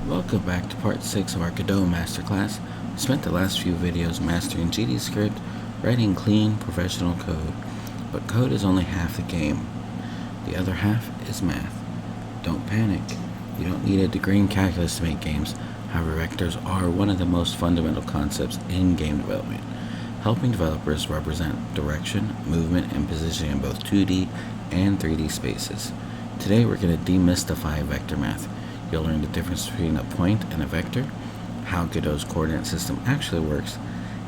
Welcome back to part 6 of our Godot Masterclass. We spent the last few videos mastering GDScript, writing clean, professional code, but code is only half the game. The other half is math. Don't panic. You don't need a degree in calculus to make games. However, vectors are one of the most fundamental concepts in game development, helping developers represent direction, movement, and positioning in both 2D and 3D spaces. Today we're going to demystify vector math. You'll learn the difference between a point and a vector, how Godot's coordinate system actually works,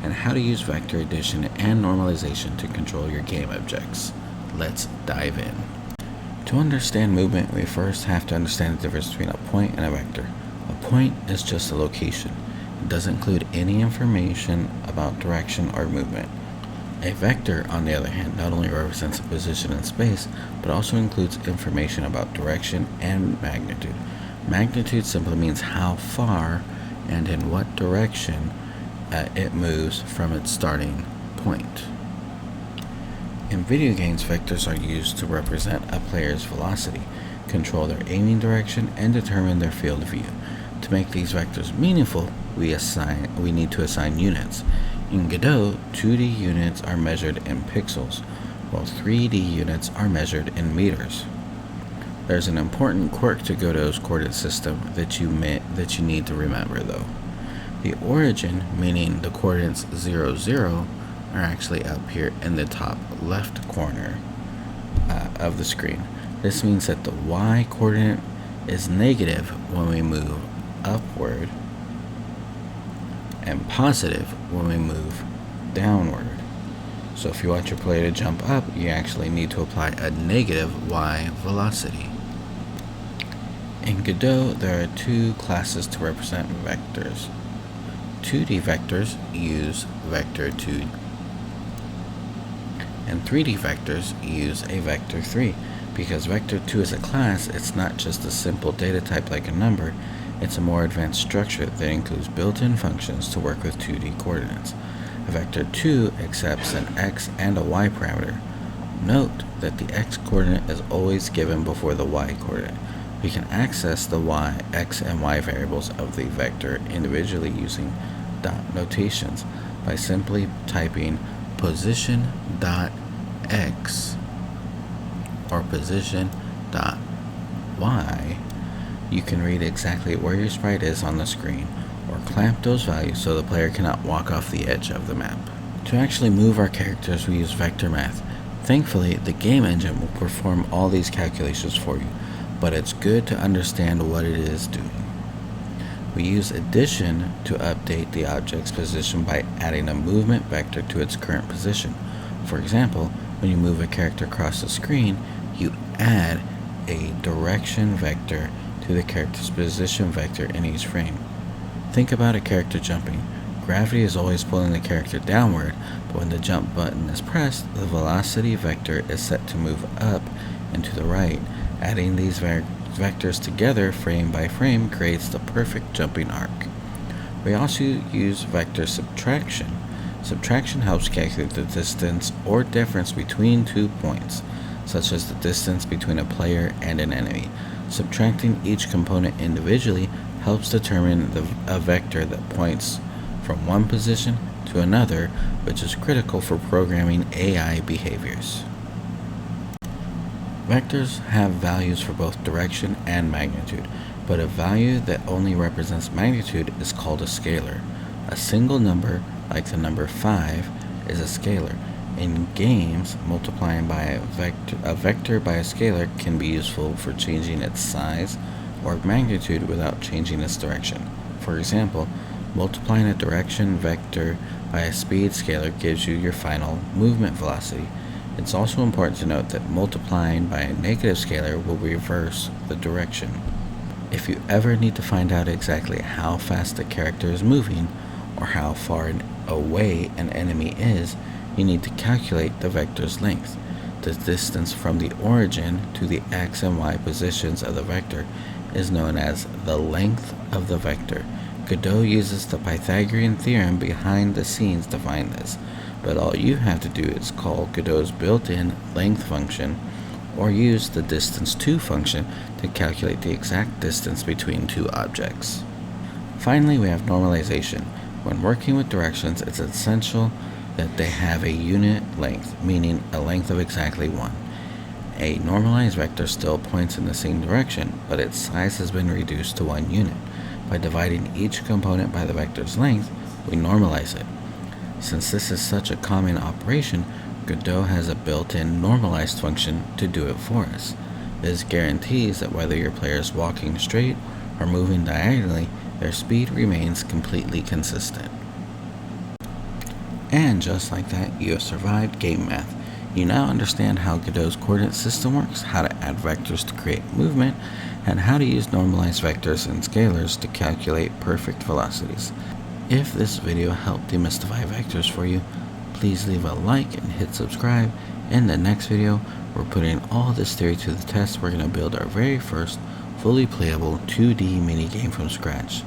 and how to use vector addition and normalization to control your game objects. Let's dive in. To understand movement, we first have to understand the difference between a point and a vector. A point is just a location. It doesn't include any information about direction or movement. A vector, on the other hand, not only represents a position in space, but also includes information about direction and magnitude. Magnitude simply means how far and in what direction it moves from its starting point. In video games, vectors are used to represent a player's velocity, control their aiming direction, and determine their field of view. To make these vectors meaningful, we need to assign units. In Godot, 2D units are measured in pixels, while 3D units are measured in meters. There's an important quirk to Godot's coordinate system that you need to remember, though. The origin, meaning the coordinates 0, 0, are actually up here in the top left corner of the screen. This means that the y coordinate is negative when we move upward and positive when we move downward. So if you want your player to jump up, you actually need to apply a negative y velocity. In Godot, there are two classes to represent vectors. 2D vectors use Vector2, and 3D vectors use a Vector3. Because Vector2 is a class, it's not just a simple data type like a number, it's a more advanced structure that includes built-in functions to work with 2D coordinates. A Vector2 accepts an x and a y parameter. Note that the x coordinate is always given before the y coordinate. We can access the x and y variables of the vector individually using dot notations by simply typing position.x or position.y. You can read exactly where your sprite is on the screen, or clamp those values so the player cannot walk off the edge of the map. To actually move our characters, we use vector math. Thankfully, the game engine will perform all these calculations for you, but it's good to understand what it is doing. We use addition to update the object's position by adding a movement vector to its current position. For example, when you move a character across the screen, you add a direction vector to the character's position vector in each frame. Think about a character jumping. Gravity is always pulling the character downward, but when the jump button is pressed, the velocity vector is set to move up and to the right. Adding these vectors together frame by frame creates the perfect jumping arc. We also use vector subtraction. Subtraction helps calculate the distance or difference between 2 points, such as the distance between a player and an enemy. Subtracting each component individually helps determine a vector that points from one position to another, which is critical for programming AI behaviors. Vectors have values for both direction and magnitude, but a value that only represents magnitude is called a scalar. A single number, like the number 5, is a scalar. In games, multiplying by a vector by a scalar can be useful for changing its size or magnitude without changing its direction. For example, multiplying a direction vector by a speed scalar gives you your final movement velocity. It's also important to note that multiplying by a negative scalar will reverse the direction. If you ever need to find out exactly how fast the character is moving or how far away an enemy is, you need to calculate the vector's length. The distance from the origin to the x and y positions of the vector is known as the length of the vector. Godot uses the Pythagorean theorem behind the scenes to find this, but all you have to do is call Godot's built-in length function or use the distance2 function to calculate the exact distance between two objects. Finally, we have normalization. When working with directions, it's essential that they have a unit length, meaning a length of exactly 1. A normalized vector still points in the same direction, but its size has been reduced to 1 unit. By dividing each component by the vector's length, we normalize it. Since this is such a common operation, Godot has a built-in normalized function to do it for us. This guarantees that whether your player is walking straight or moving diagonally, their speed remains completely consistent. And just like that, you have survived game math. You now understand how Godot's coordinate system works, how to add vectors to create movement, and how to use normalized vectors and scalars to calculate perfect velocities. If this video helped demystify vectors for you, please leave a like and hit subscribe. In the next video, we're putting all this theory to the test. We're going to build our very first fully playable 2D minigame from scratch.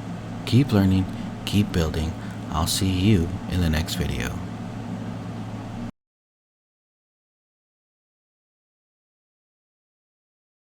Keep learning, keep building. I'll see you in the next video.